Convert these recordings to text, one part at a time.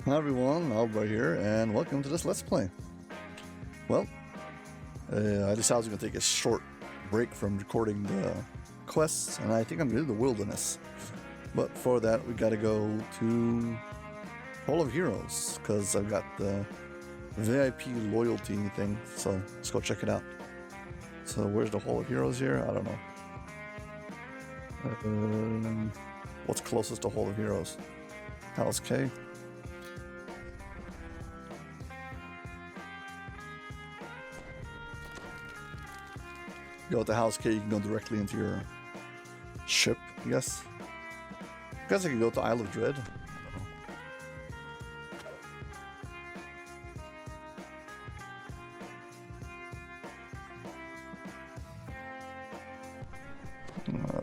Hi everyone, Aldbar here, and welcome to this Let's Play. Well, I decided I was going to take a short break from recording the quests, and I think I'm going to do the wilderness. But for that, we got to go to Hall of Heroes, because I've got the VIP loyalty thing, so let's go check it out. So where's the Hall of Heroes here? I don't know. What's closest to Hall of Heroes? House K. Go to House K, you can go directly into your ship, I guess. I guess I can go to Isle of Dread.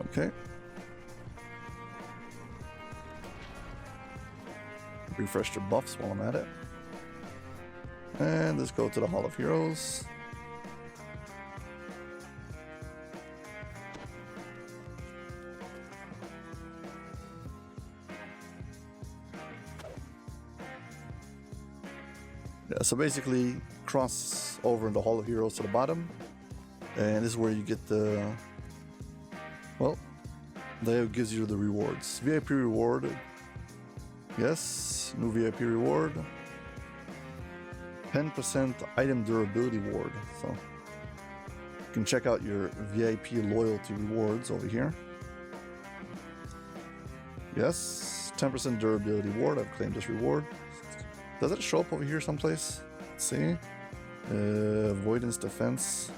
Okay. Refresh your buffs while I'm at it. And let's go to the Hall of Heroes. Yeah, so basically cross over in the Hall of Heroes to the bottom, and this is where you get the, well, that gives you the rewards. VIP reward, yes, new VIP reward, 10% item durability ward, so you can check out your VIP loyalty rewards over here. Yes, 10% durability ward, I've claimed this reward. Does it show up over here someplace? Let's see. Avoidance defense.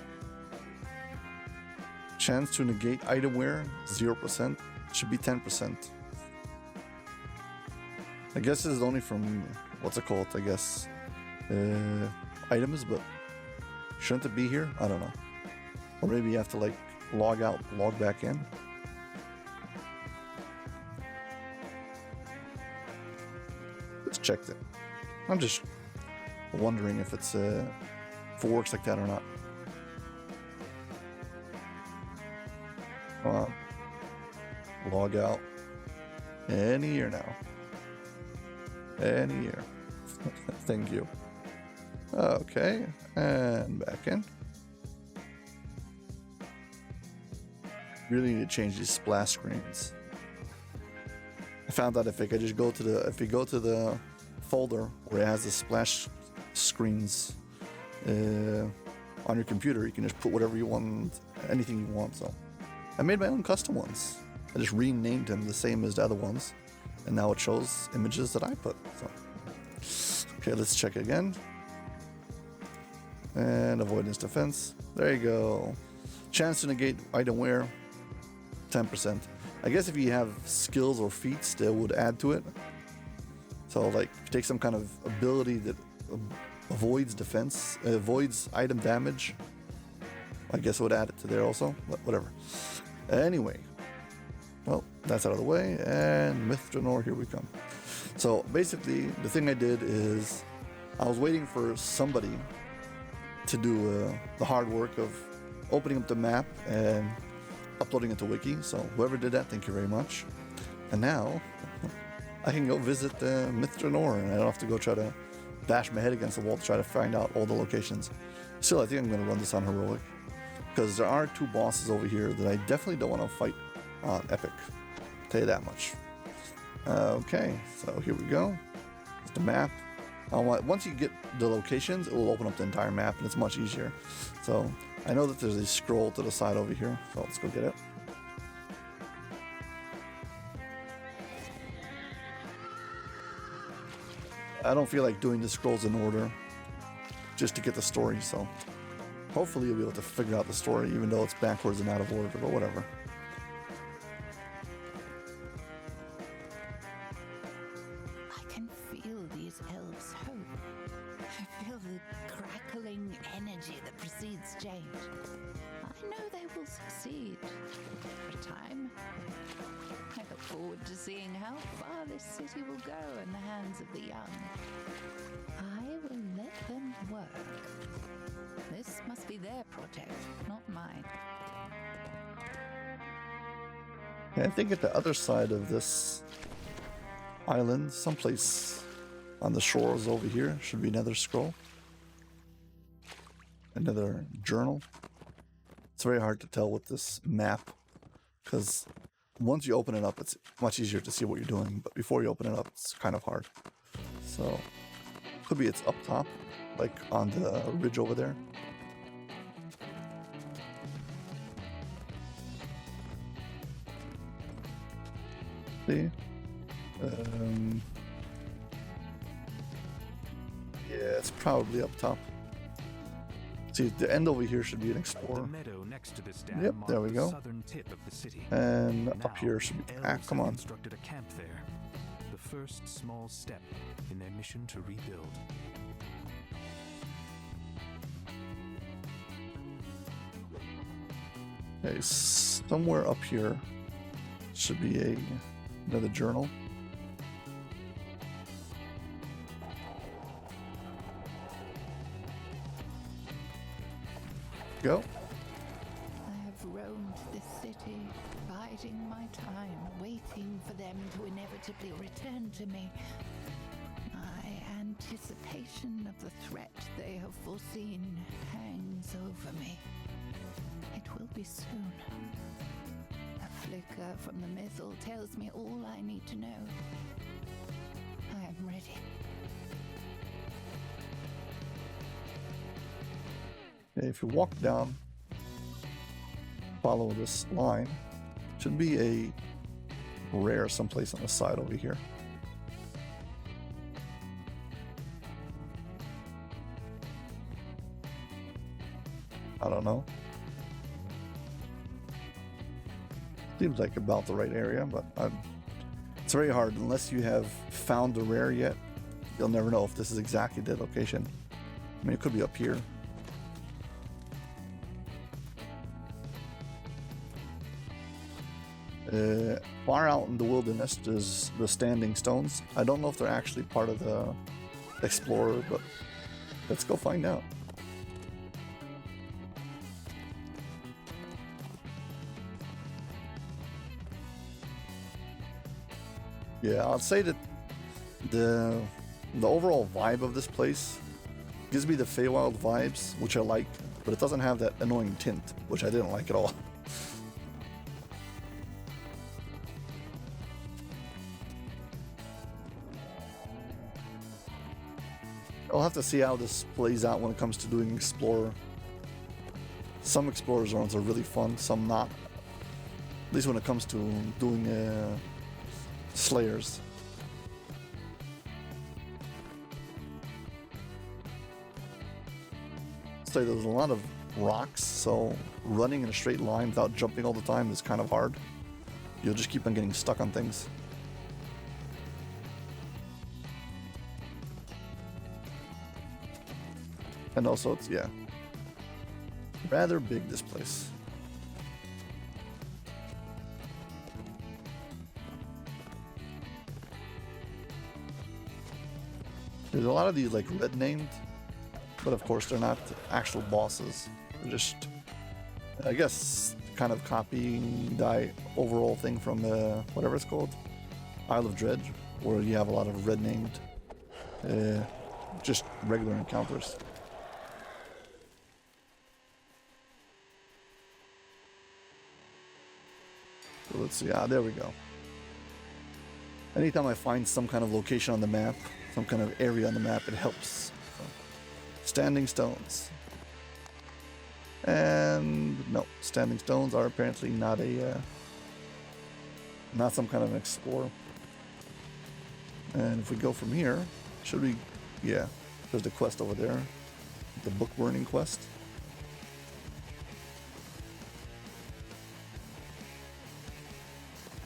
Chance to negate item wear, 0%. Should be 10%. I guess this is only from, what's it called, I guess. Items, but shouldn't it be here? I don't know. Or maybe you have to like log out, log back in. Let's check it. I'm just wondering if it's if it works like that or not. Come on. Log out. Any year now. Any year. Thank you. Okay, and back in. Really need to change these splash screens. I found out if I could just go to the, if you go to the folder where it has the splash screens on your computer, you can just put whatever you want, anything you want. So I made my own custom ones. I just renamed them the same as the other ones, and now it shows images that I put. So okay, let's check again. And avoidance defense. There you go. Chance to negate item wear, 10%. I guess if you have skills or feats, that would add to it. So like, if you take some kind of ability that avoids defense, avoids item damage, I guess it would add it to there also, but whatever. Anyway, well, that's out of the way, and Myth Drannor, here we come. So basically, the thing I did is, I was waiting for somebody to do the hard work of opening up the map and uploading it to Wiki, so whoever did that, thank you very much. And now, I can go visit Myth Drannor, and I don't have to go try to bash my head against the wall to try to find out all the locations. Still, I think I'm going to run this on Heroic, because there are two bosses over here that I definitely don't want to fight on Epic. I'll tell you that much. Okay, so here we go. It's the map. Once you get the locations, it will open up the entire map, and it's much easier. So, I know that there's a scroll to the side over here, so let's go get it. I don't feel like doing the scrolls in order just to get the story, so hopefully you'll be able to figure out the story even though it's backwards and out of order, but whatever. I can feel these elves' hope. I feel the crackling energy that precedes change. I know they will succeed for a time. I look forward to seeing how far this city will go in the hands of the young. I will let them work. This must be their project, not mine. I think at the other side of this island, someplace On the shores over here should be another scroll. Another journal. It's very hard to tell with this map because once you open it up, it's much easier to see what you're doing. But before you open it up, it's kind of hard. So, could be it's up top, like on the ridge over there. See? Yeah, it's probably up top. See, the end over here should be an explorer. The meadow next to this dam Yep, there we go. southern tip of the city. And Now, up here should be... elves come have on. constructed a camp there. The first small step in their mission to rebuild. Okay, somewhere up here should be another journal. Go. I have roamed this city, biding my time, waiting for them to inevitably return to me. My anticipation of the threat they have foreseen hangs over me. It will be soon. A flicker from the missile tells me all I need to know. I am ready. If you walk down, follow this line, should be a rare someplace on the side over here. I don't know. Seems like about the right area, but it's very hard unless you have found the rare yet. You'll never know if this is exactly the location. I mean, it could be up here. Far out in the wilderness is the standing stones. I don't know if they're actually part of the explorer, but let's go find out. Yeah, I'll say that the overall vibe of this place gives me the Feywild vibes, which I like, but it doesn't have that annoying tint, which I didn't like at all. I'll have to see how this plays out when it comes to doing Explorer. Some Explorer zones are really fun, some not. At least when it comes to doing Slayers. So there's a lot of rocks, so running in a straight line without jumping all the time is kind of hard. You'll just keep on getting stuck on things. And also, it's, yeah, rather big, this place. There's a lot of these, like, red named, but of course they're not actual bosses. They're just, I guess, kind of copying the overall thing from whatever it's called, Isle of Dread, where you have a lot of red named, just regular encounters. So let's see, there we go. Anytime I find some kind of location on the map, some kind of area on the map, it helps. So, standing stones. And no, standing stones are apparently not not some kind of an explorer. And if we go from here, should we, yeah, there's the quest over there, the book burning quest.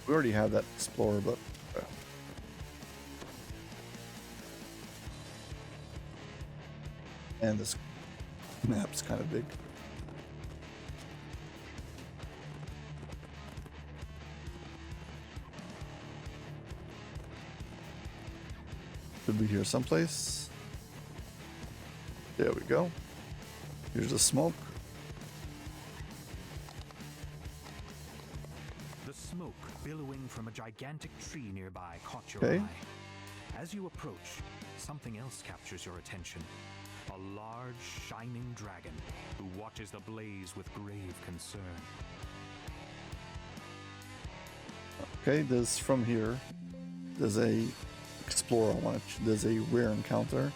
We already have that explorer, but and this map's kind of big. Should be here someplace. There we go. Here's the smoke. The smoke billowing from a gigantic tree nearby caught your Okay. eye. As you approach, something else captures your attention. A large, shining dragon who watches the blaze with grave concern. Okay, there's from here. There's a explorer. There's a rare encounter.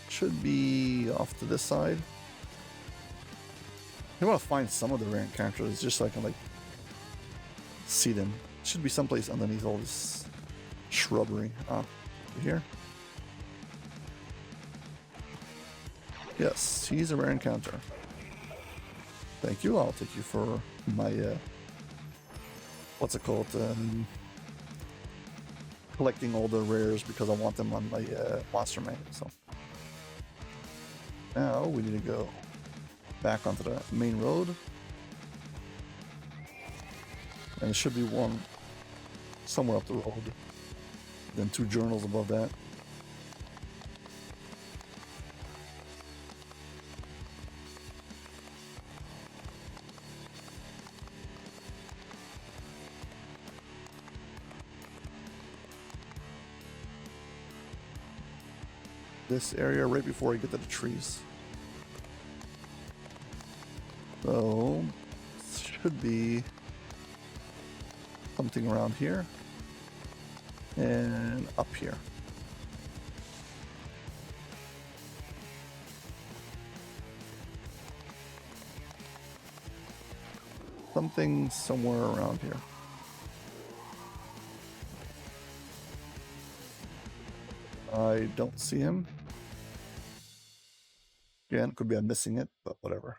Should be off to this side. I want to find some of the rare encounters just so I can like see them. Should be someplace underneath all this shrubbery. Ah, here. Yes, he's a rare encounter. Thank you. I'll take you for my what's it called? Collecting all the rares because I want them on my monster manual. So now we need to go back onto the main road, and there should be one somewhere up the road. Then 2 journals above that. This area right before I get to the trees. So should be something around here and up here. Something somewhere around here. I don't see him. Again, could be I'm missing it, but whatever.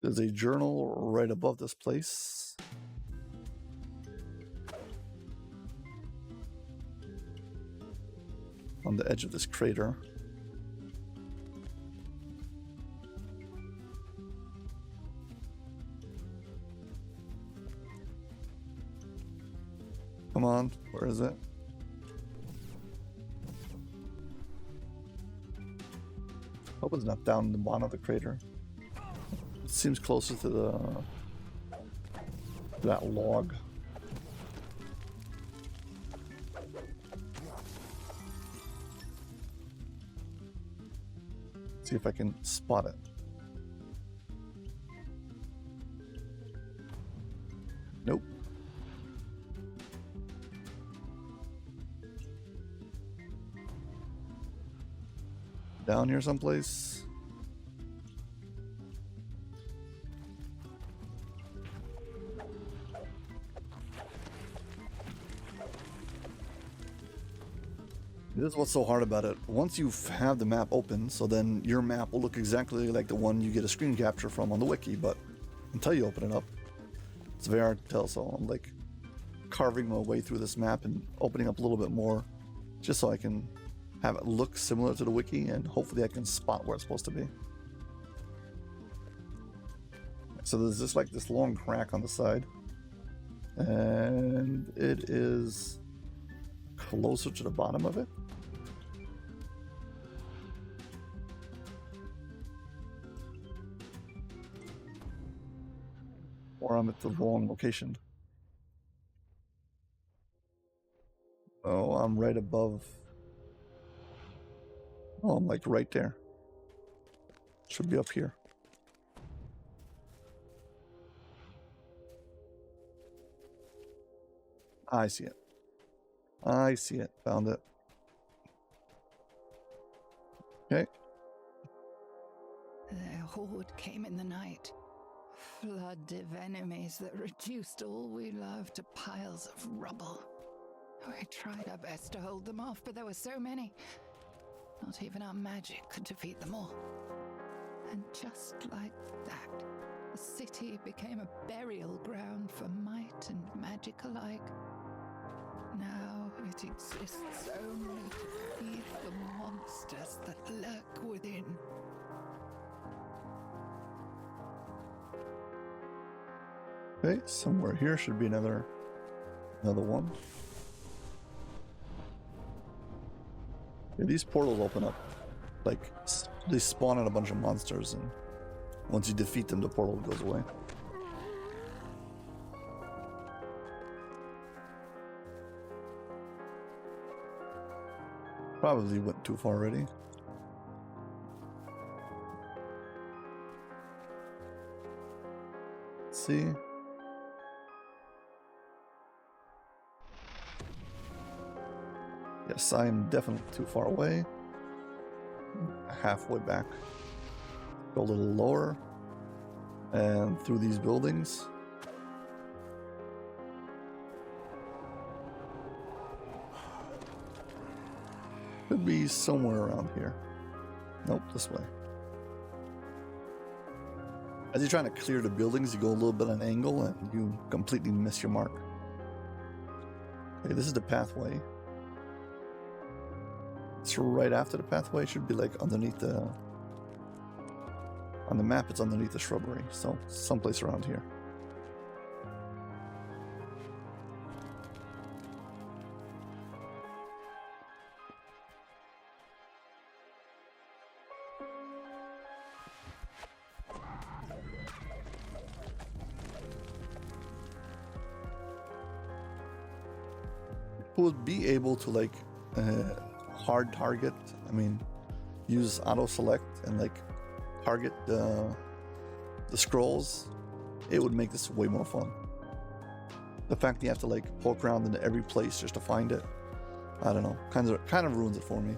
There's a journal right above this place. On the edge of this crater. Come on, where is it? Hope it's not down in the bottom of the crater. It seems closer to that log. See if I can spot it. Nope. Down here someplace. This is what's so hard about it. Once you have the map open, so then your map will look exactly like the one you get a screen capture from on the wiki, but until you open it up, it's very hard to tell. So I'm like carving my way through this map and opening up a little bit more just so I can have it look similar to the wiki, and hopefully I can spot where it's supposed to be. So there's just like this long crack on the side, and it is closer to the bottom of it. Or I'm at the wrong location. Oh, I'm right above. Oh, I'm like right there. Should be up here. I see it. I see it. Found it. Okay. Their horde came in the night. Flood of enemies that reduced all we loved to piles of rubble. We tried our best to hold them off, but there were so many. Not even our magic could defeat them all. And just like that, the city became a burial ground for might and magic alike. Now it exists only to feed the monsters that lurk within. Okay, somewhere here should be another one. Yeah, these portals open up. Like, they spawn out a bunch of monsters, and once you defeat them, the portal goes away. Probably went too far already. Let's see. Yes, I'm definitely too far away. Halfway back. Go a little lower. And through these buildings. Could be somewhere around here. Nope, this way. As you're trying to clear the buildings, you go a little bit on an angle and you completely miss your mark. Okay, this is the pathway. It's right after the pathway. It should be like underneath the... On the map, it's underneath the shrubbery, so someplace around here. Would be able to like hard target, I mean, use auto select and like target the scrolls, it would make this way more fun. The fact that you have to like poke around into every place just to find it, I don't know, kind of ruins it for me.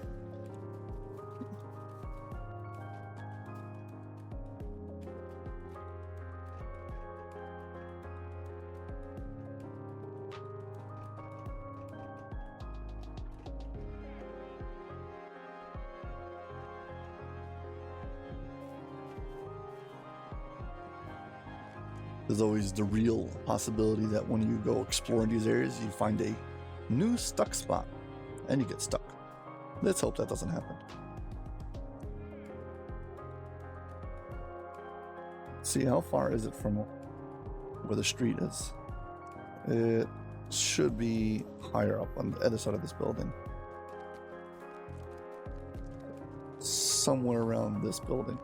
There's always the real possibility that when you go explore in these areas, you find a new stuck spot and you get stuck. Let's hope that doesn't happen. See, how far is it from where the street is? It should be higher up on the other side of this building. Somewhere around this building.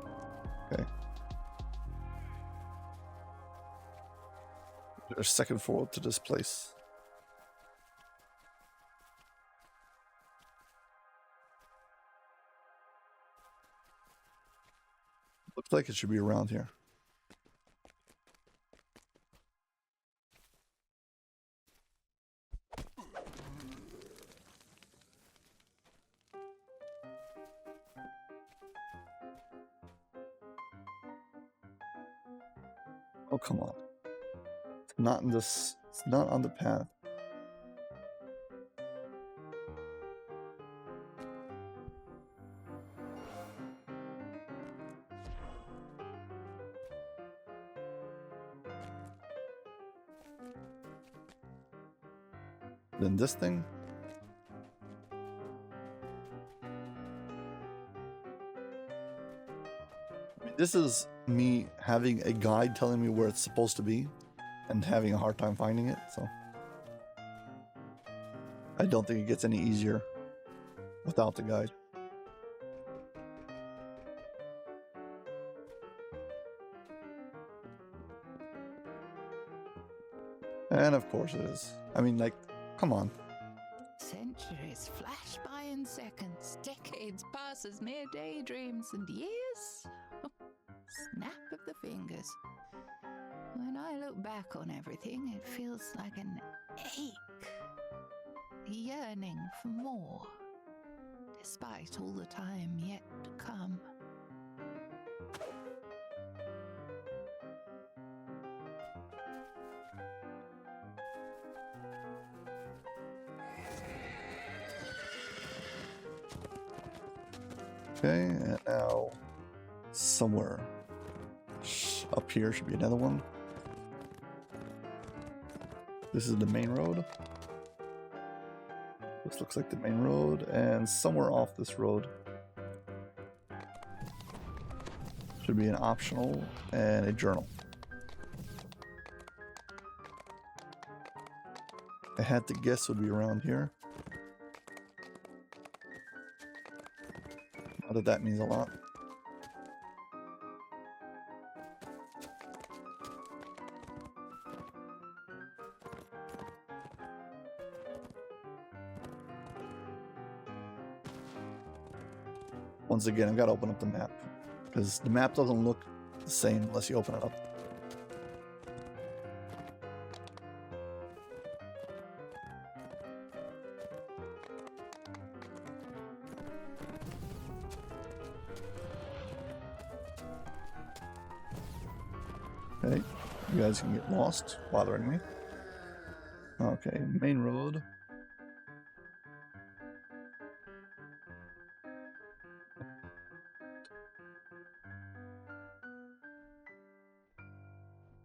Okay. There's second floor to this place. Looks like it should be around here. Oh, come on. It's not in this, it's not on the path. Then this thing. This is me having a guide telling me where it's supposed to be and having a hard time finding it, so I don't think it gets any easier without the guide. And of course it is. I mean, like, come on. Centuries flash by in seconds, decades pass as mere daydreams, and years snap of the fingers. When I look back on everything, it feels like an ache, a yearning for more, despite all the time yet to come. Okay, and now somewhere up here should be another one. This is the main road. This looks like the main road, and somewhere off this road should be an optional and a journal. I had to guess would be around here. Not that that means a lot. Once again, I've got to open up the map, because the map doesn't look the same unless you open it up. Okay, you guys can get lost bothering me. Okay, main road.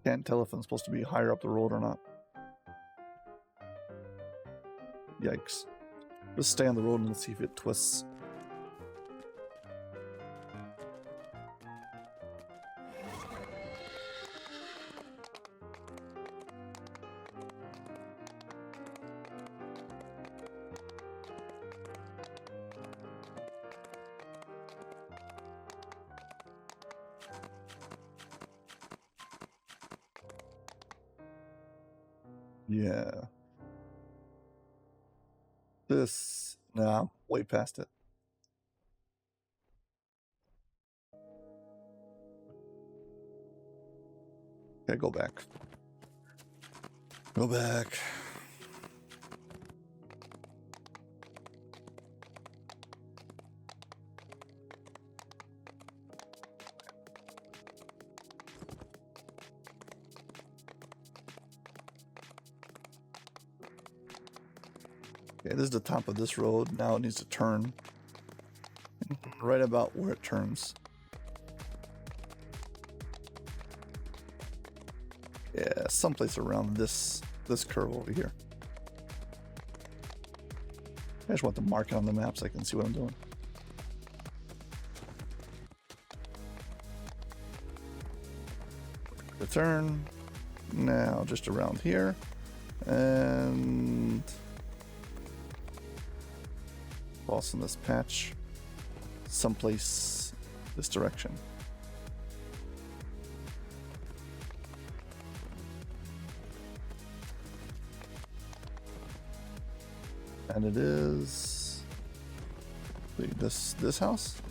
Can't tell if I'm supposed to be higher up the road or not. Yikes. Just stay on the road and see if it twists. Yeah. This, nah, way past it. Okay, go back. Go back. Okay, this is the top of this road. Now it needs to turn. Right about where it turns. Yeah, someplace around this curve over here. I just want to mark it on the map so I can see what I'm doing. The turn. Now just around here. And also in this patch. Someplace this direction. And it is this house.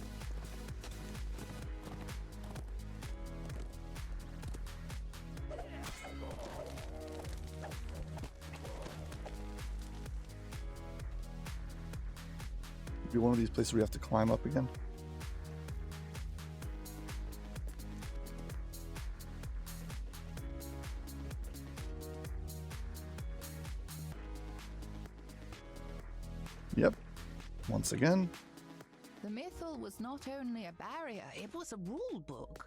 Be one of these places where you have to climb up again. Yep. Once again. The Mythal was not only a barrier, it was a rule book.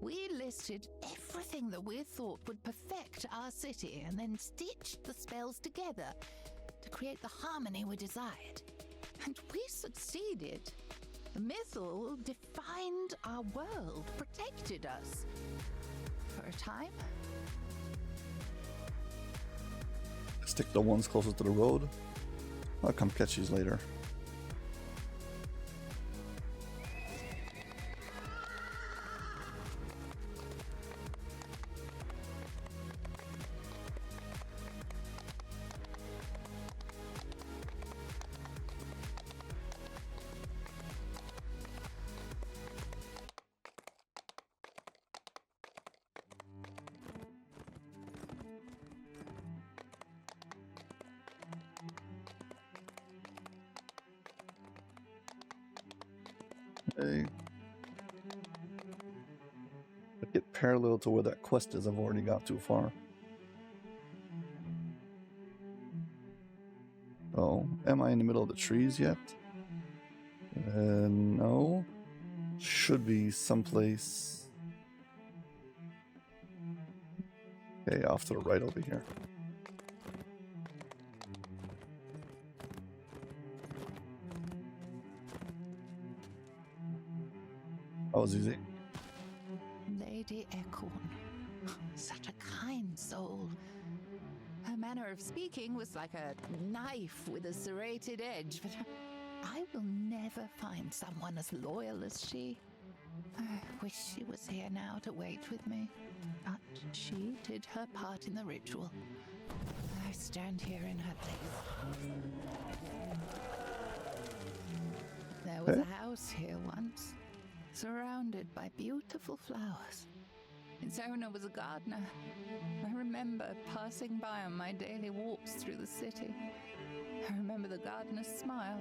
We listed everything that we thought would perfect our city and then stitched the spells together to create the harmony we desired. And we succeeded. The Mythal defined our world, protected us. For a time. Stick the ones closest to the road. I'll come catch these later. Okay. Get parallel to where that quest is. I've already got too far. Oh, am I in the middle of the trees yet? No. Should be someplace. Okay, off to the right over here. That was easy. Lady Ecorn, such a kind soul. Her manner of speaking was like a knife with a serrated edge, but I will never find someone as loyal as she. I wish she was here now to wait with me, but she did her part in the ritual. I stand here in her place. There was a house house here once, surrounded by beautiful flowers. Its owner was a gardener. I remember passing by on my daily walks through the city. I remember the gardener's smile.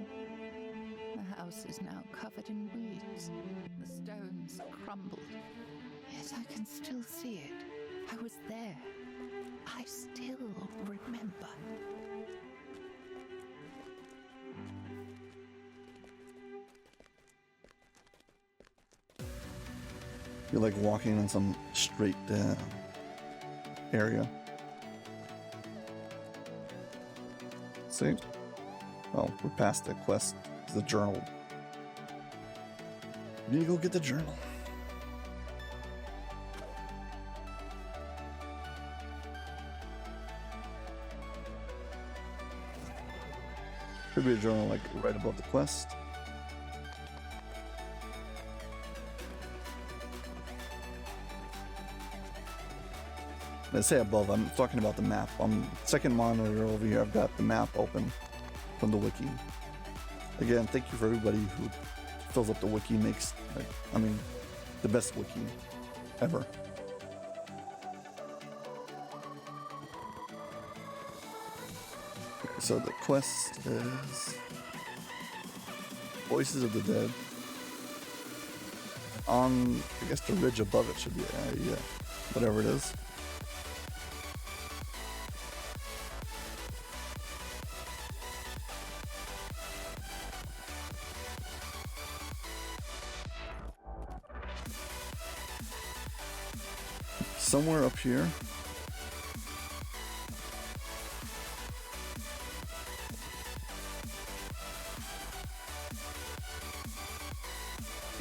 The house is now covered in weeds. The stones crumbled. Yet I can still see it. I was there. I still remember. You're like walking on some straight area. See? Oh, we're past the quest. The journal. We need to go get the journal. Should be a journal like right above the quest. When I say above, I'm talking about the map. On second monitor over here, I've got the map open from the wiki. Again, thank you for everybody who fills up the wiki, makes, the best wiki ever. Okay, so the quest is Voices of the Dead. On, I guess the ridge above it should be, yeah, whatever it is. Somewhere up here.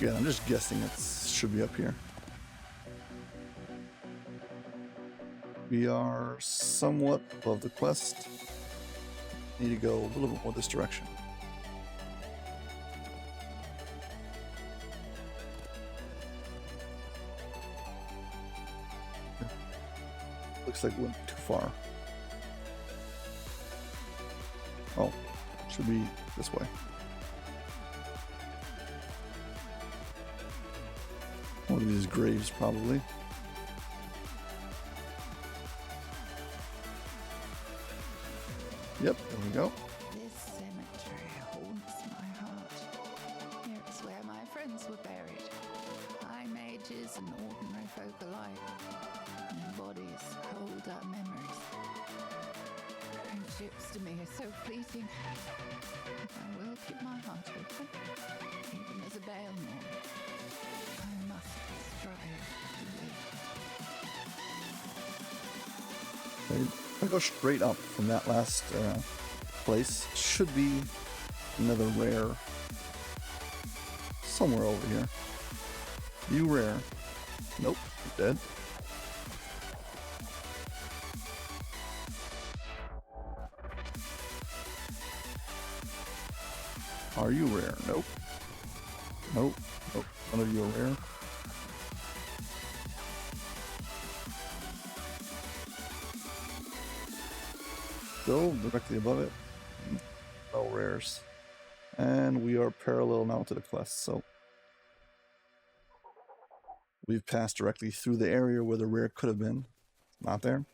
Yeah, I'm just guessing it should be up here. We are somewhat above the quest. Need to go a little bit more this direction. Looks like we went too far. Oh, should be this way. One of these graves, probably. Yep, there we go. This cemetery haunts my heart. Here is where my friends were buried. High mages and ordinary folk alike. Their bodies hold our memories. Friendships to me are so fleeting. But I will keep my heart open, even as a bale mourn. I must strive to live. If I go straight up from that last place, should be another rare somewhere over here. You rare. Nope, you're dead. Are you rare? Nope. Nope. Nope. None of you are rare. Still directly above it. No rares. And we are parallel now to the quest, so we've passed directly through the area where the rare could have been. Not there.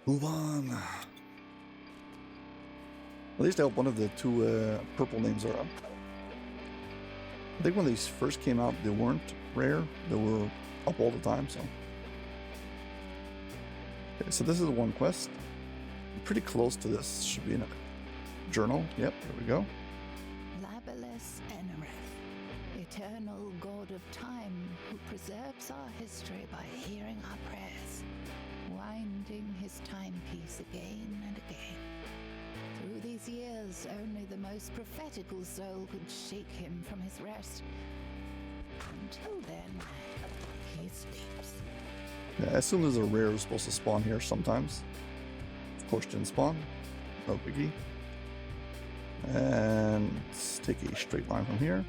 Move on. At least I hope one of the two purple names are up. I think when these first came out, they weren't rare. They were up all the time, so. Okay, so this is one quest. I'm pretty close to this. Should be in a journal. Yep, here we go. Labeless Enereth, eternal god of time, who preserves our history by hearing our prayers, winding his timepiece again and again. Through these years, only the most prophetical soul could shake him from his rest. Until then, he sleeps. Yeah, I assume there's a rare who's supposed to spawn here sometimes. Of course, didn't spawn. No biggie. And let's take a straight line from here.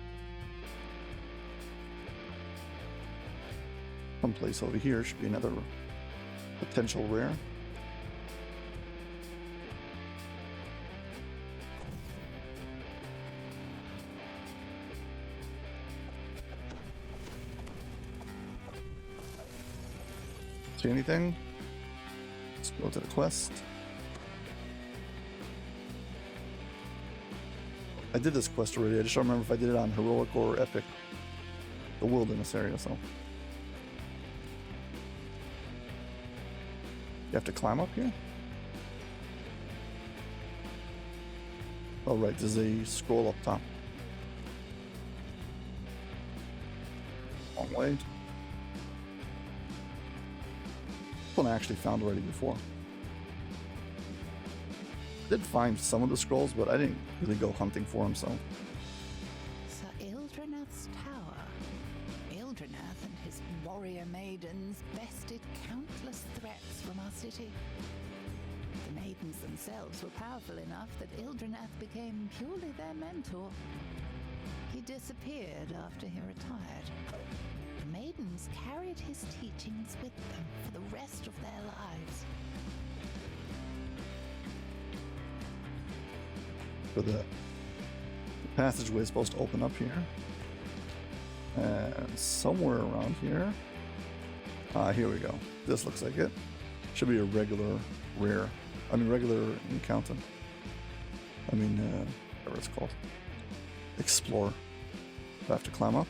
Someplace over here should be another potential rare. See anything? Let's go to the quest. I did this quest already. I just don't remember if I did it on heroic or epic. The wilderness area, so. You have to climb up here? Oh, right, there's a scroll up top. Long way. This one I actually found already before. I did find some of the scrolls, but I didn't really go hunting for them, so. Sir Ildranath's tower. Ildranath and his warrior maidens bested countless threats from our city. The maidens themselves were powerful enough that Ildranath became purely their mentor. He disappeared after he retired. The maidens carried his teachings with them for the rest of their lives. So the passageway is supposed to open up here. And somewhere around here. Here we go. This looks like it. Should be a regular regular encounter. Whatever it's called. Explorer. Do I have to climb up?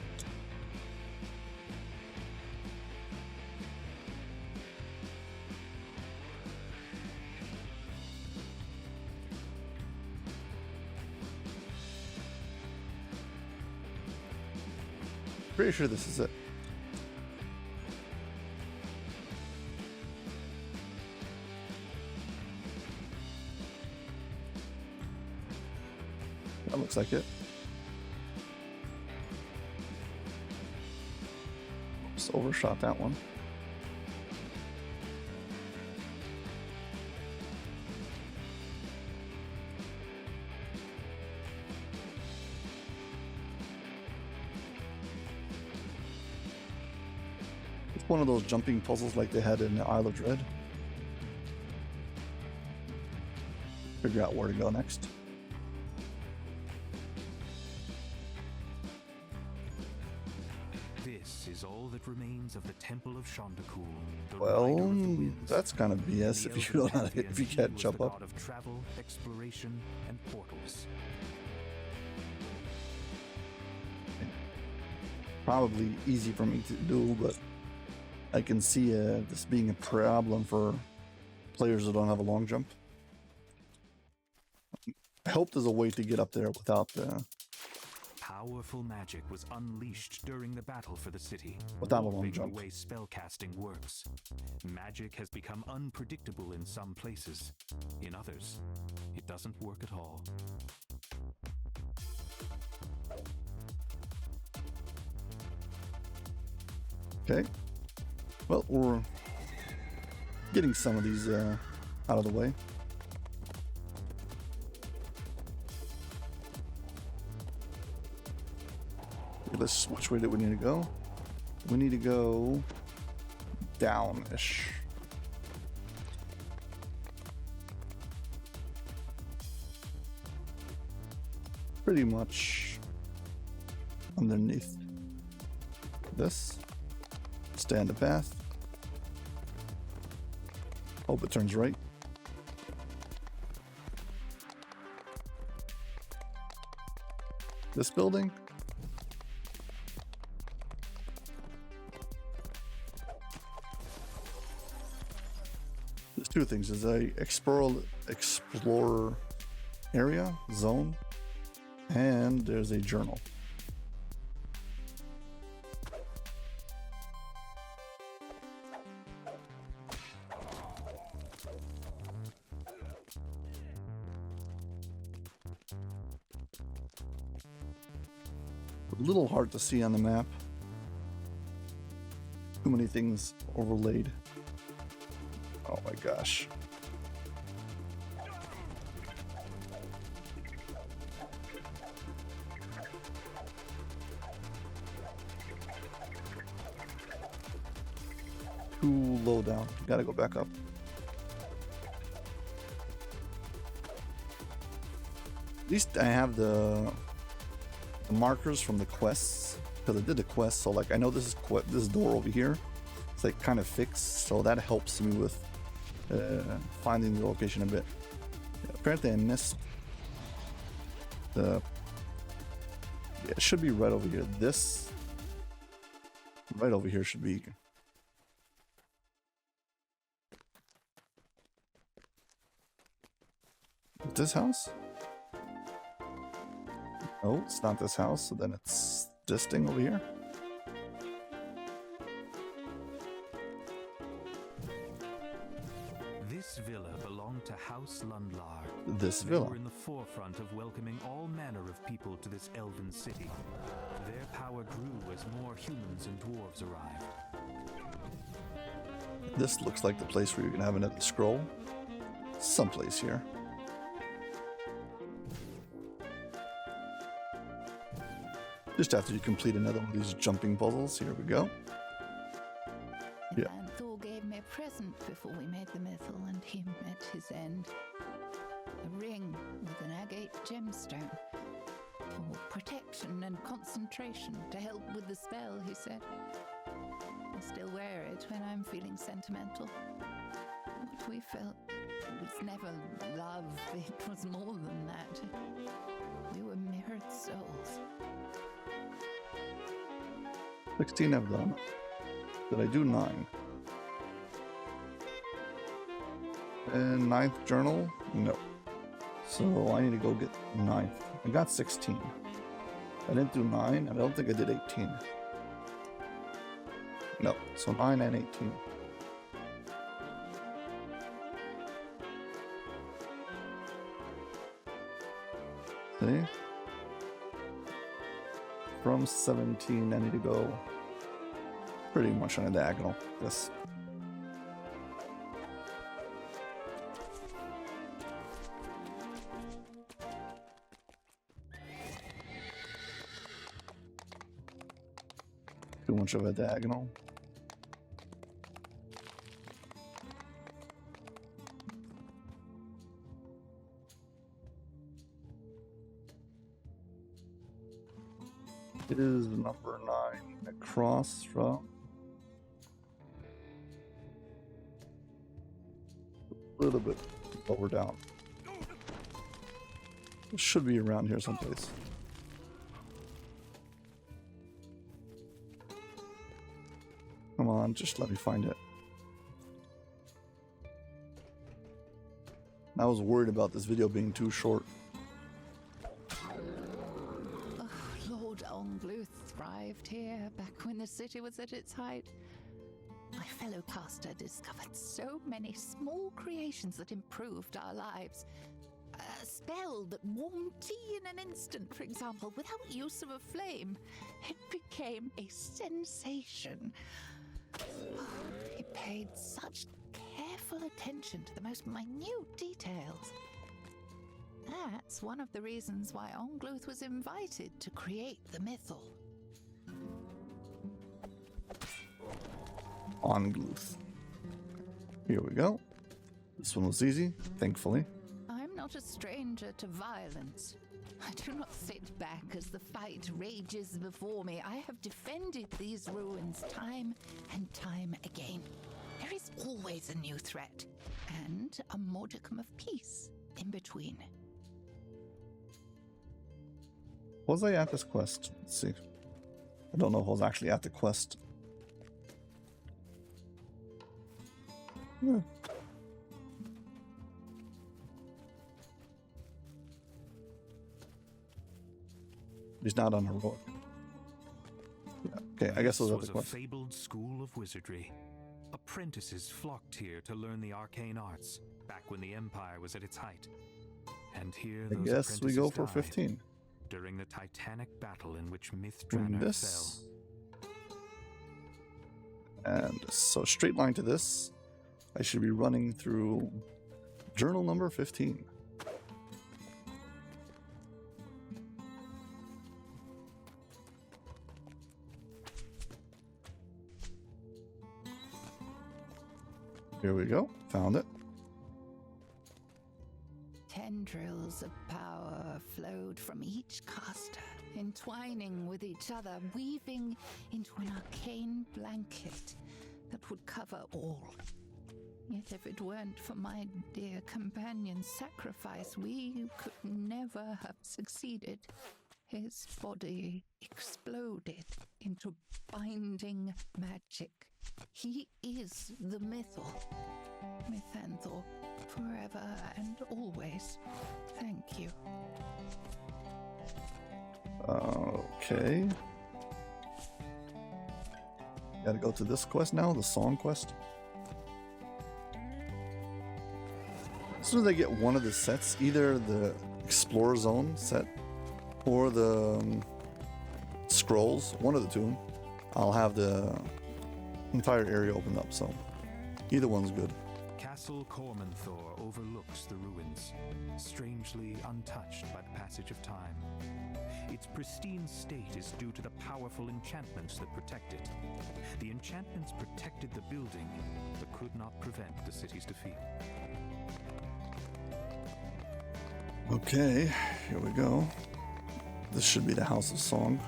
Pretty sure this is it. That looks like it. Oops, overshot that one. One of those jumping puzzles like they had in the Isle of Dread. Figure out where to go next. This is all that remains of the Temple of Chandracool. Well, that's kind of BS if you don't know if you can't jump up. God of travel, exploration, and portals. Probably easy for me to do, but I can see this being a problem for players that don't have a long jump. I hope there's a way to get up there without Powerful magic was unleashed during the battle for the city. Without a long warping jump. the way spellcasting works. Magic has become unpredictable in some places. In others, it doesn't work at all. Okay. Well, we're getting some of these out of the way. Let's, which way do we need to go? We need to go down-ish. Pretty much underneath this. Stay on the path. Hope it turns right. This building. There's two things. There's a explorer area, zone, and there's a journal. A little hard to see on the map. Too many things overlaid. Oh my gosh. Too low down. Gotta go back up. At least I have the markers from the quests, because I did the quest, so like I know this is this door over here, It's like kind of fixed, so that helps me with finding the location a bit. Yeah, apparently I missed the... Yeah, it should be right over here. This right over here should be... This house? No, it's not this house, so then it's this thing over here. This villa belonged to House Lundlar. This They villa. were in the forefront of welcoming all manner of people to this elven city. Their power grew as more humans and dwarves arrived. This looks like the place where you can have another scroll. Someplace here. Just after you complete another one of these jumping puzzles. Here we go. Yeah. And Thor gave me a present before we made the mythal, and he met his end. A ring with an agate gemstone. For protection and concentration, to help with the spell, he said. I still wear it when I'm feeling sentimental. What we felt was never love, it was more than that. We were mirrored souls. 16 I've done. Did I do 9? And 9th journal? No. So I need to go get 9th. I got 16. I didn't do 9, and I don't think I did 18. No, so 9 and 18. See? From 17, I need to go pretty much on a diagonal. Yes. Too much of a diagonal. It is number 9 across from a little bit lower down. It should be around here someplace. Come on, just let me find it. I was worried about this video being too short. Lord Ongluth thrived here back when the city was at its height. My fellow caster discovered so many small creations that improved our lives. A spell that warmed tea in an instant, for example, without use of a flame. It became a sensation. He paid such careful attention to the most minute details. That's one of the reasons why Ongluth was invited to create the mythal. Ongluth. Here we go. This one was easy, thankfully. I'm not a stranger to violence. I do not sit back as the fight rages before me. I have defended these ruins time and time again. There is always a new threat, and a modicum of peace in between. Was I at this quest? Let's see. I don't know if I was actually at the quest. Yeah. He's not on a road. Yeah, okay, I guess it was at the This was a quest. fabled school of wizardry. Apprentices flocked here to learn the arcane arts, back when the Empire was at its height. And here I those guess we go for apprentices 15. died during the titanic battle in which Myth Doing Drannor this. fell. And so straight line to this. I should be running through journal number 15. Here we go. Found it. Tendrils of power flowed from each caster, entwining with each other, weaving into an arcane blanket that would cover all. Yet if it weren't for my dear companion's sacrifice, we could never have succeeded. His body exploded into binding magic. He is the Mythor. Mythanthor, forever and always. Thank you. Okay. Gotta go to this quest now, the song quest. As soon as I get one of the sets, either the Explorer Zone set or the scrolls, one of the two, I'll have the entire area opened up, so either one's good. Castle Cormanthor overlooks the ruins, strangely untouched by the passage of time. Its pristine state is due to the powerful enchantments that protect it. The enchantments protected the building, but could not prevent the city's defeat. Okay, here we go. This should be the House of Song.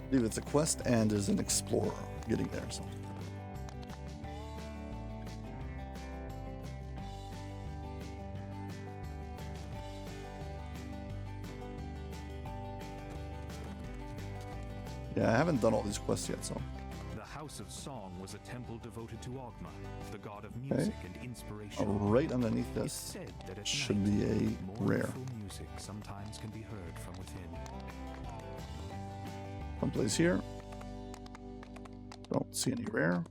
I believe it's a quest and there's an explorer getting there, so. Yeah, I haven't done all these quests yet, so. The House of Song was a temple devoted to Ogma, the god of music and inspiration. Right underneath It's this said that at should night, be a rare. mournful music sometimes can be heard from within. Someplace here. Don't see any rare.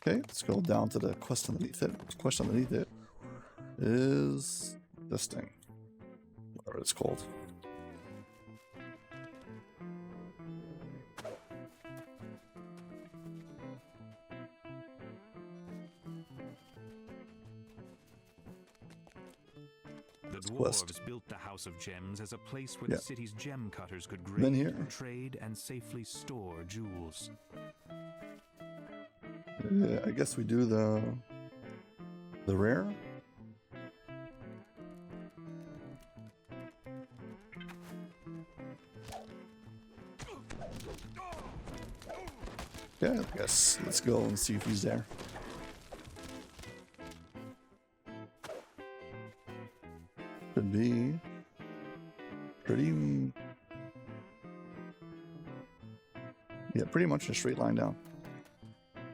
Okay, let's go down to the quest underneath it. The quest underneath it is this thing. Whatever it's called. The quest. dwarves built the House of Gems as a place where Yeah. the city's gem cutters could Been grade, here. trade, and safely store jewels. Yeah, I guess we do the rare. Yeah, I guess let's go and see if he's there. Could be pretty. Yeah, pretty much a straight line down.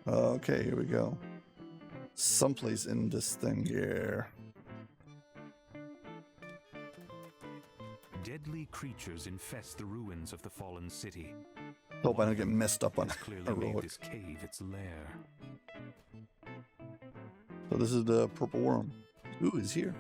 Okay, here we go. Someplace in this thing here. Deadly creatures infest the ruins of the fallen city. Hope I don't get messed up on It's clearly made heroic. this cave its lair. So this is the purple worm. Ooh, he's here.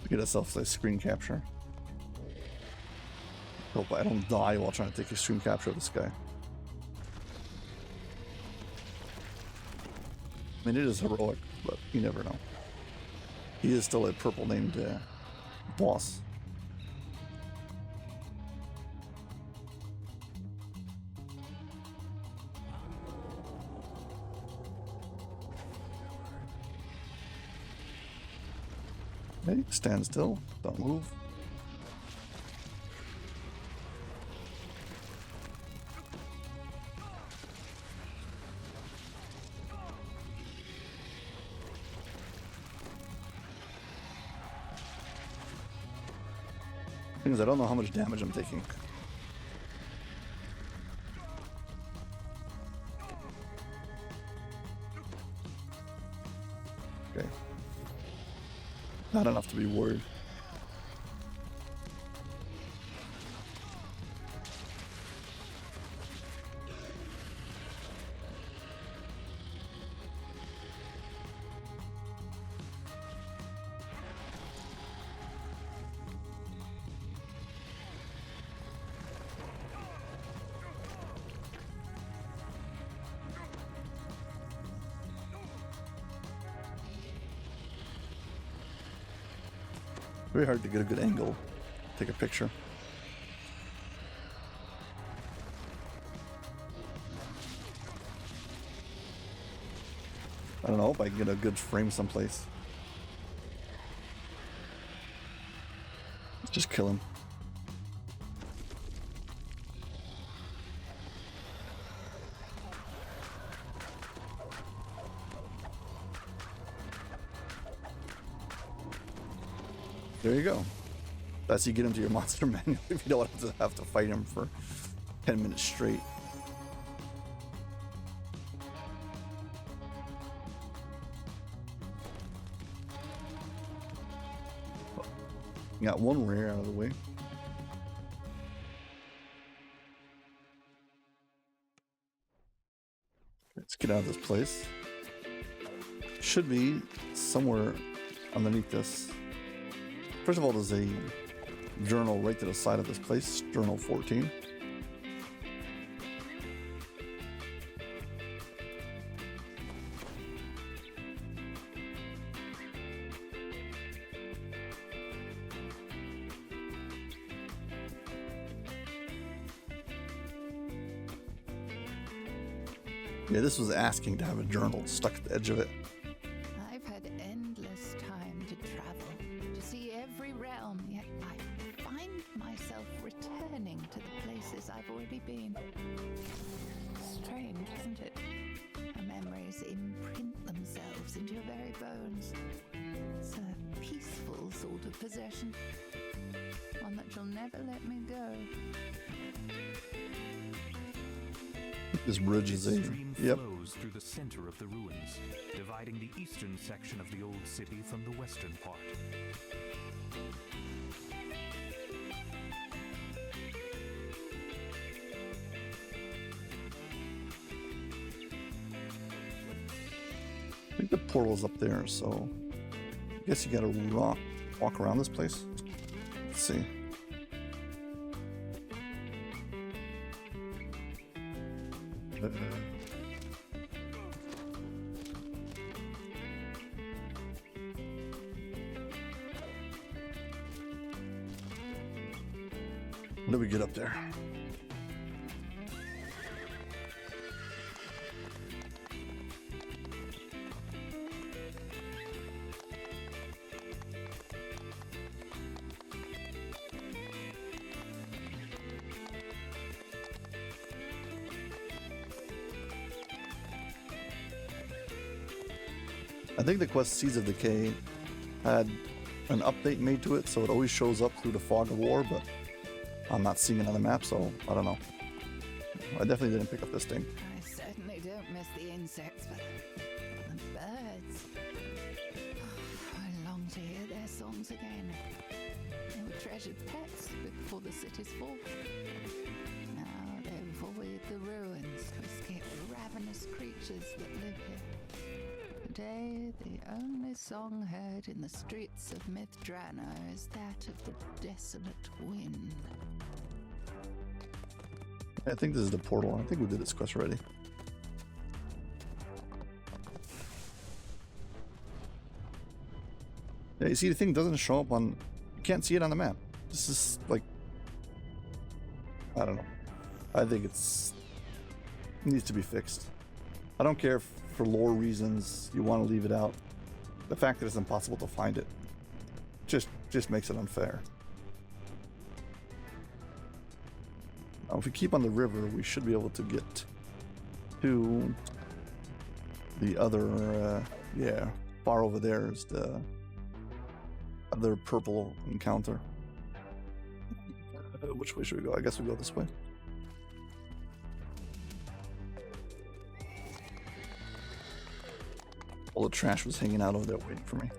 Get ourselves a screen capture. Hope I don't die while trying to take a screen capture of this guy. I mean, it is heroic, but you never know. He is still a purple named boss. Okay, stand still, don't move. Thing is, I don't know how much damage I'm taking. Okay. Not enough to be worried. Very hard to get a good angle. Take a picture. I don't know if I can get a good frame someplace. Let's just kill him. There you go. That's how you get into your monster manual if you don't have to fight him for 10 minutes straight. Got one rare out of the way. Let's get out of this place. Should be somewhere underneath this. First of all, there's a journal right to the side of this place, journal 14. Yeah, this was asking to have a journal stuck at the edge of it. I've had endless time to travel, to see every realm, yet I find myself returning to the places I've already been. Strange, isn't it? Our memories imprint themselves into your very bones. It's a peaceful sort of possession, one that you'll never let me go. This bridge is a flows through the center of the ruins, dividing the eastern section of the old city from the western part. I think the portal's up there, so I guess you gotta walk around this place. Let's see. When do we get up there? I think the quest Seeds of Decay had an update made to it, so it always shows up through the Fog of War, but I'm not seeing it on the map, so I don't know. I definitely didn't pick up this thing. I certainly don't miss the insects, but the birds. I long to hear their songs again. They were treasured pets before the city's fall. Now they void the ruins to escape the ravenous creatures that live here. Today, the only song heard in the streets of Myth Drannor is that of the desolate wind. I think this is the portal. I think we did this quest already. Yeah, you see the thing doesn't show up on... You can't see it on the map. This is like... I don't know. I think it needs to be fixed. I don't care if for lore reasons you want to leave it out. The fact that it's impossible to find it just makes it unfair. Now, if we keep on the river, we should be able to get to the other, yeah, far over there is the other purple encounter. Which way should we go? I guess we go this way. All the trash was hanging out over there waiting for me.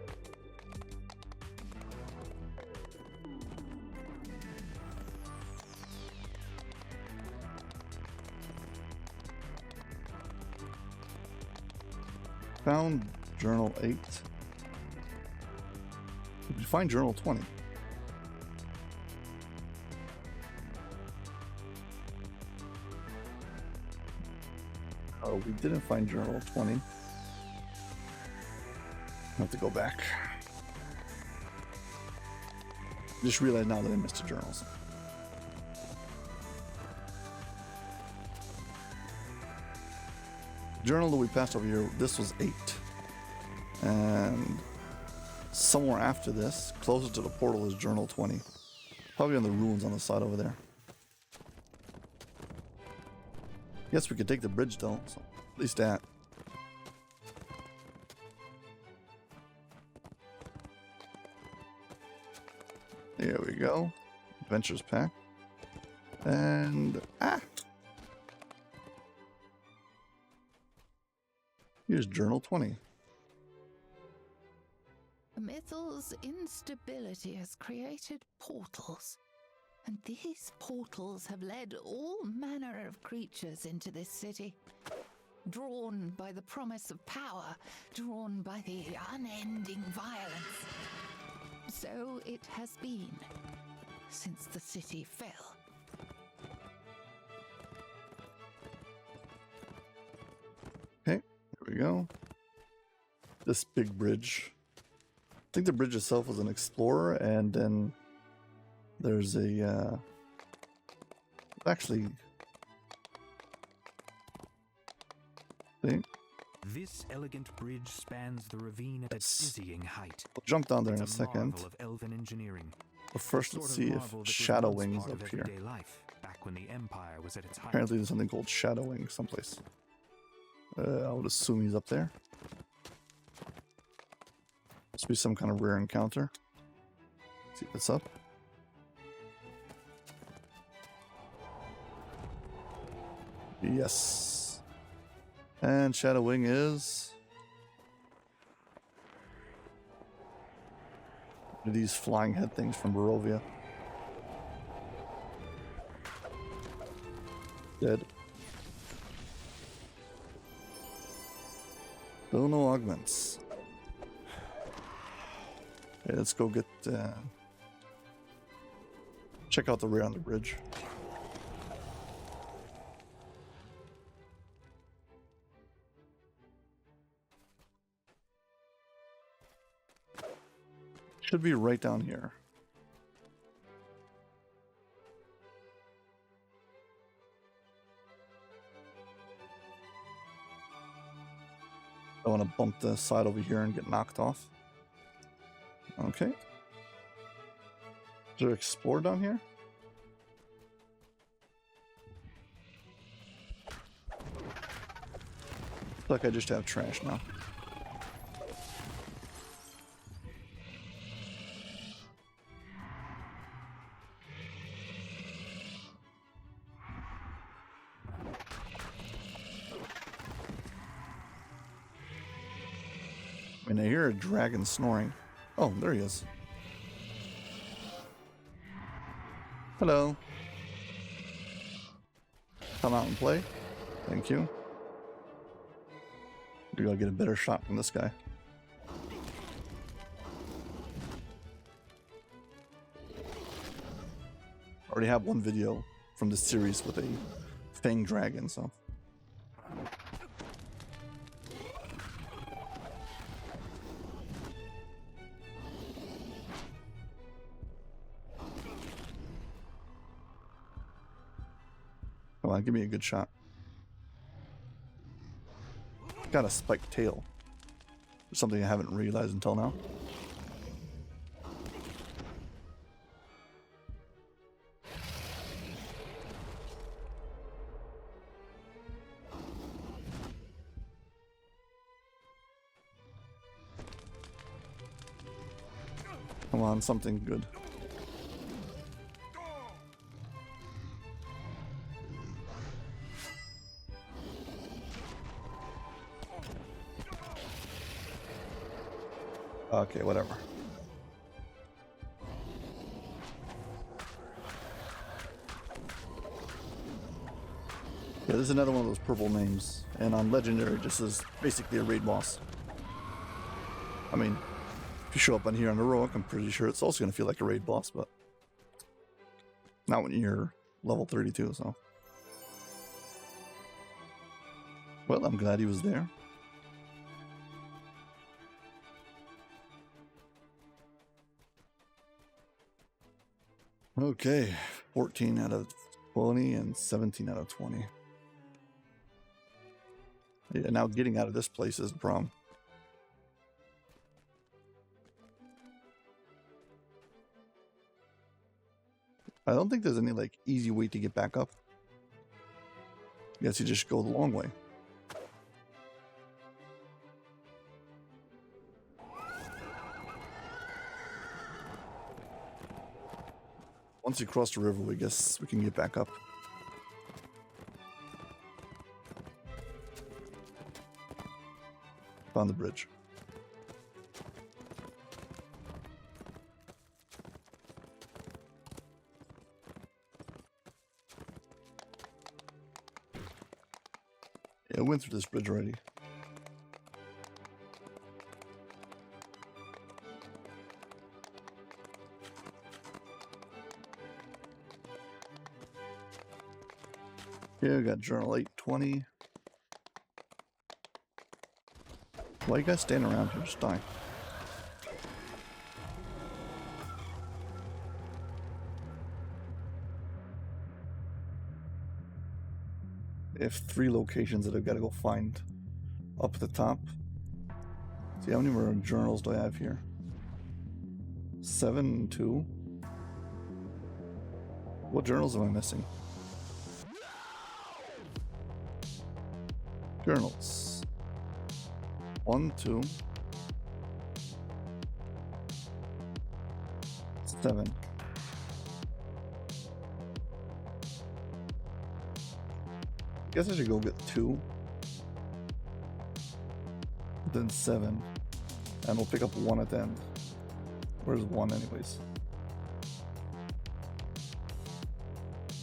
Found journal 8. Did we find journal 20? Oh, we didn't find journal 20. I have to go back. Just realized now that I missed the journals. Journal that we passed over here, this was 8. And somewhere after this, closer to the portal, is journal 20. Probably on the ruins on the side over there. Guess we could take the bridge though, so at least that. There we go. Adventures pack. And here's journal 20. Mythal's instability has created portals, and these portals have led all manner of creatures into this city, drawn by the promise of power, drawn by the unending violence. So it has been since the city fell. Okay, here we go. This big bridge. I think the bridge itself was an explorer, and then there's a actually thing. This elegant bridge spans the ravine at a dizzying height. I'll jump down there in a It's second. marvel of elven engineering. But first, The let's sort of see if marvel that was Shadow once Wings part up of here. everyday life, back when the Empire was at its height. Apparently, there's something called Shadow Wing someplace. I would assume he's up there. Must be some kind of rare encounter. Let's see if it's up. Yes. And Shadow Wing is these flying head things from Barovia. Dead. Still no augments. Okay, let's go get check out the rear on the bridge. Should be right down here. I want to bump the side over here and get knocked off. Okay. Is there explore down here? Looks like I just have trash now. I mean, I hear a dragon snoring. Oh, there he is. Hello. Come out and play. Thank you. We gotta get a better shot from this guy. Already have one video from this series with a fang dragon, so. Come on, give me a good shot. Got a spiked tail. Something I haven't realized until now. Come on, something good. Okay, whatever. Yeah, this is another one of those purple names. And on Legendary, this is basically a raid boss. I mean, if you show up on here on Heroic, I'm pretty sure it's also going to feel like a raid boss, but not when you're level 32, so. Well, I'm glad he was there. Okay, 14 out of 20 and 17 out of 20. Yeah, now getting out of this place is the problem. I don't think there's any like easy way to get back up. I guess you just go the long way. Once you cross the river, I guess we can get back up. Found the bridge. Yeah, I went through this bridge already. Yeah, I got journal 820. Why you guys standing around here? Just die. They have 3 locations that I've got to go find up at the top. See, how many more journals do I have here? 7 and 2. What journals am I missing? Journals. 1, 2, 7. Guess I should go get 2. Then 7. And we'll pick up 1 at the end. Where's 1 anyways?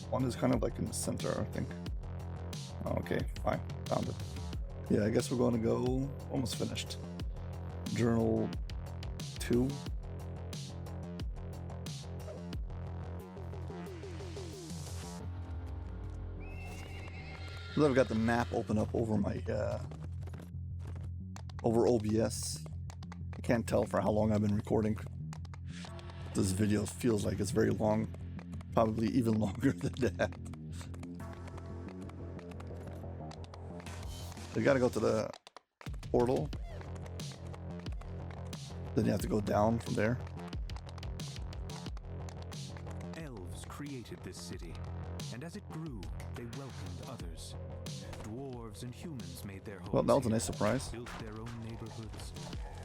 1 is kind of like in the center, I think. Okay, fine. Found it. Yeah, I guess we're going to go almost finished. Journal 2. So I've got the map open up over my over OBS. I can't tell for how long I've been recording. This video feels like it's very long, probably even longer than that. You gotta go to the portal. Then you have to go down from there. Elves created this city, and as it grew, they welcomed others. Dwarves and humans made their homes. Well, that was a here, nice surprise. built their own neighborhoods,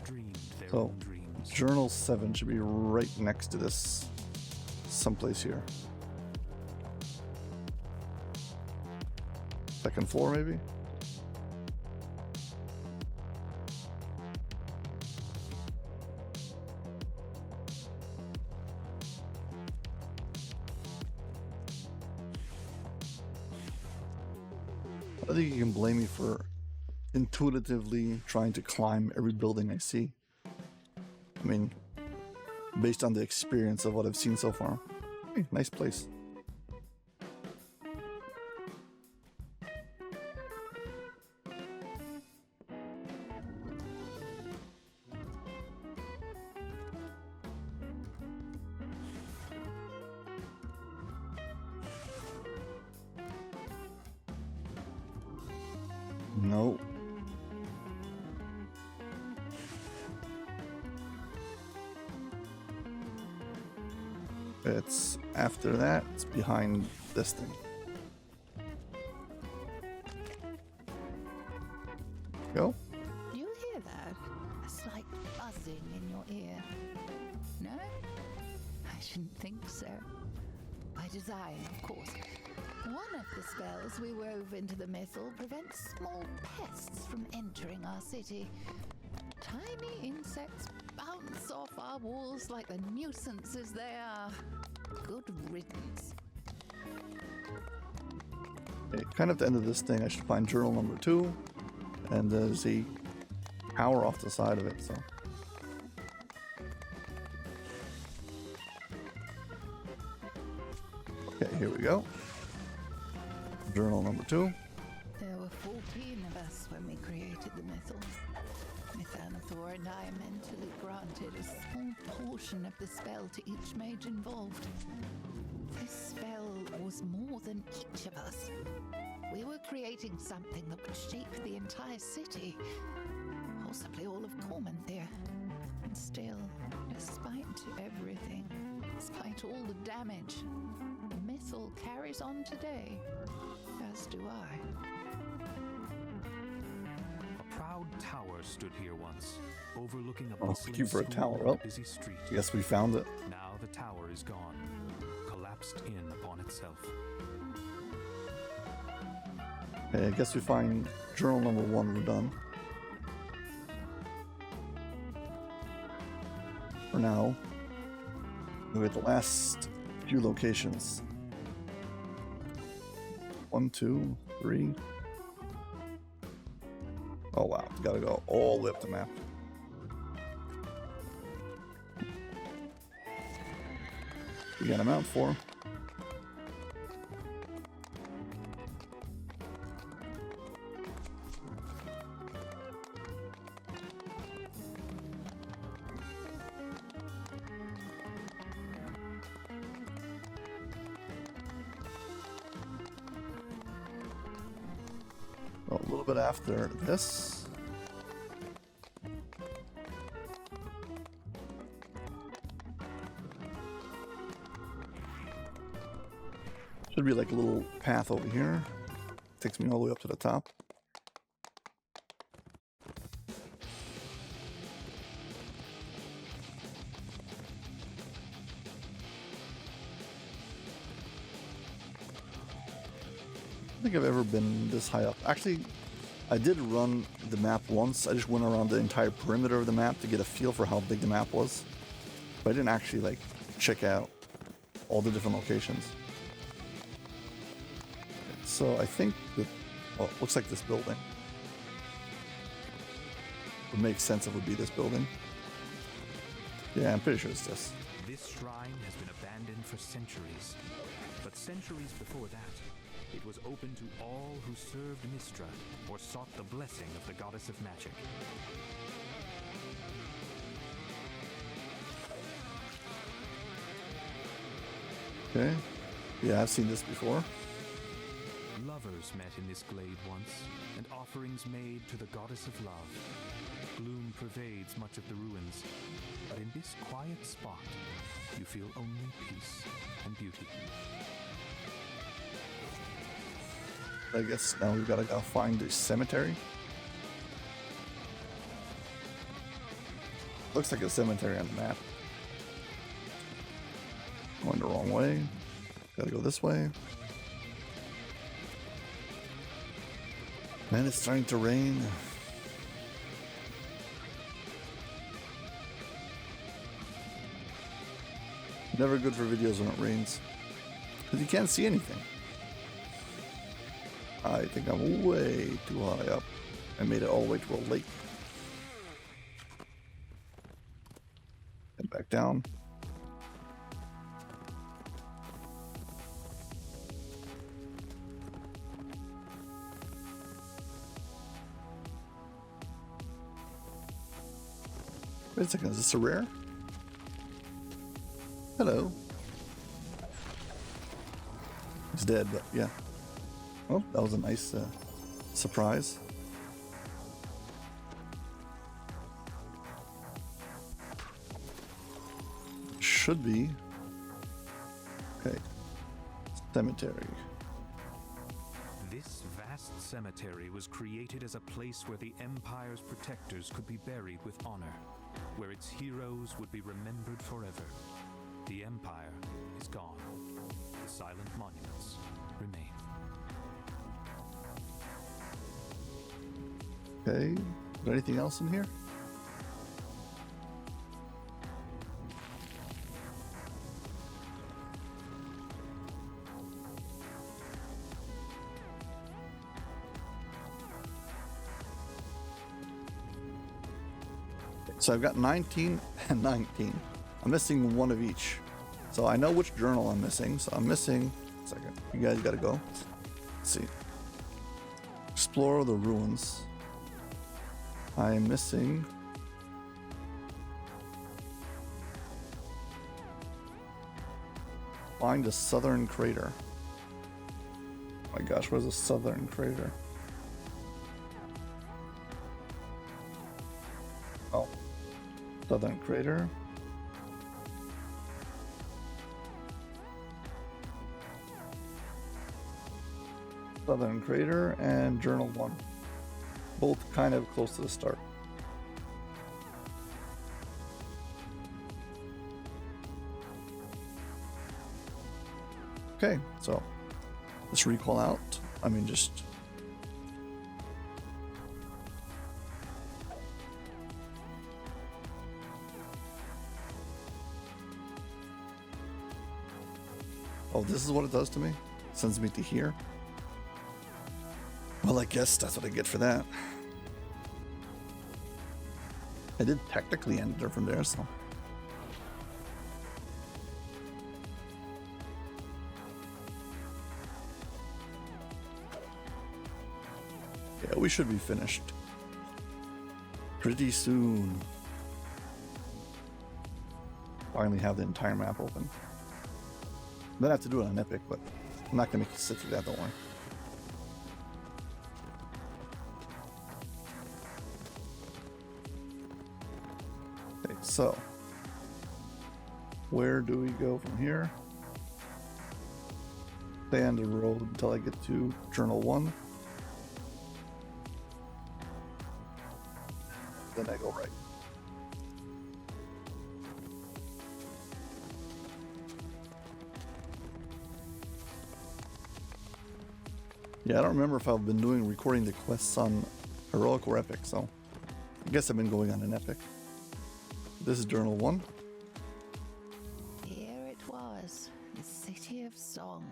dreamed their So, own dreams. Journal 7 should be right next to this, someplace here. Second floor, maybe? I think you can blame me for intuitively trying to climb every building I see. I mean, based on the experience of what I've seen so far. Hey, nice place. No. It's after that, it's behind this thing. Go. Do you hear that? A slight buzzing in your ear. No? I shouldn't think so. By design, of course. One of the spells we wove into the mythal prevents small pests from entering our city. Tiny insects bounce off our walls like the nuisances they are. Good riddance. Okay, kind of at the end of this thing, I should find journal number 2. And there's a power off the side of it, so. Okay, here we go. Journal number 2. There were 14 of us when we created the mythal. Myth Drannor and I mentally granted a small portion of the spell to each mage involved. than each of us. We were creating something that would shape the entire city, possibly all of Cormanthir. And still, despite everything, despite all the damage, Mythal carries on today, as do I. A proud tower stood here once, overlooking a Oh, bustling thank you for a school tower. and Oh. a busy street. I guess we found it. Now the tower is gone, collapsed in upon itself. Okay, I guess we find journal number 1. We're done. For now, we're at the last few locations. 1, 2, 3. Oh wow, gotta go all the way up the map. We got a mount for. A little bit after this. Should be like a little path over here. Takes me all the way up to the top. I don't think I've ever been this high up. Actually, I did run the map once. I just went around the entire perimeter of the map to get a feel for how big the map was. But I didn't actually like check out all the different locations. So I think that, well, it looks like this building. It would make sense if it would be this building. Yeah, I'm pretty sure it's this. This shrine has been abandoned for centuries. But centuries before that, it was open to all who served Mystra or sought the blessing of the goddess of magic. Okay. Yeah, I've seen this before. Lovers met in this glade once, and offerings made to the goddess of love. Gloom pervades much of the ruins, but in this quiet spot, you feel only peace and beauty. I guess now we've got to go find the cemetery. Looks like a cemetery on the map. Going the wrong way. Gotta go this way. Man, it's starting to rain. Never good for videos when it rains, because you can't see anything. I think I'm way too high up. I made it all the way to a lake. And back down. Wait a second, is this a rare? Hello. It's dead, but yeah. Oh, that was a nice surprise. Should be. Okay. Cemetery. This vast cemetery was created as a place where the Empire's protectors could be buried with honor, where its heroes would be remembered forever. The Empire is gone. The silent monuments remain. Okay. Is there anything else in here? So I've got 19 and 19. I'm missing one of each. So I know which journal I'm missing. So I'm missing... a second. You guys gotta go. Let's see. Explore the ruins. I am missing... Find a southern crater. Oh my gosh, where's the southern crater? Oh, southern crater. Southern crater and journal 1. Both kind of close to the start. Okay, so let's recall out. I mean, just oh, this is what it does to me? Sends me to here? Well, I guess that's what I get for that. I did technically end it from there, so. Yeah, we should be finished pretty soon. Finally have the entire map open. Then I have to do it on Epic, but I'm not gonna make you sit through that, don't worry. Okay, so where do we go from here? Stay on the road until I get to Journal 1. Then I go right. Yeah, I don't remember if I've been recording the quests on Heroic or Epic, so I guess I've been going on an Epic. This is Journal 1. Here it was, the city of song,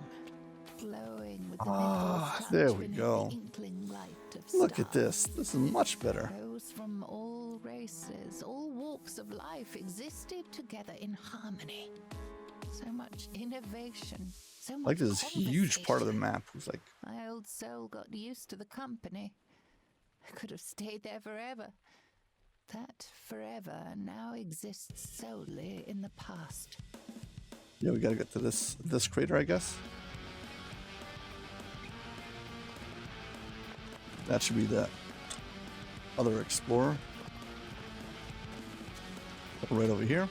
glowing with the Mythos touch there we beneath go. the inkling light of Look at stars. this. This is much better. Those from all races, all walks of life existed together in harmony. So much innovation, so much Like this huge part of the conversation. map was like, My old soul got used to the company. I could have stayed there forever. That forever now exists solely in the past. yeah, we gotta get to this crater, I guess. That should be the other explorer. Right over here.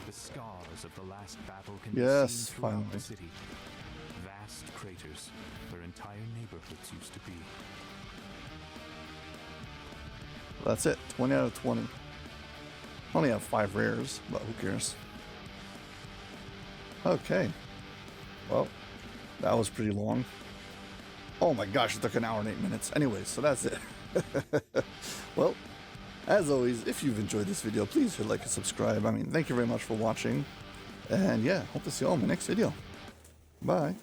The scars of the last battle can be Yes, seen throughout finally. the city. Vast craters where entire neighborhoods used to be. That's it. 20 out of 20. Only have 5 rares, but who cares? Okay. Well, that was pretty long. Oh my gosh, it took an hour and 8 minutes. Anyways, so that's it. Well, as always, if you've enjoyed this video, please hit like and subscribe. I mean, thank you very much for watching. And yeah, hope to see you all in my next video. Bye.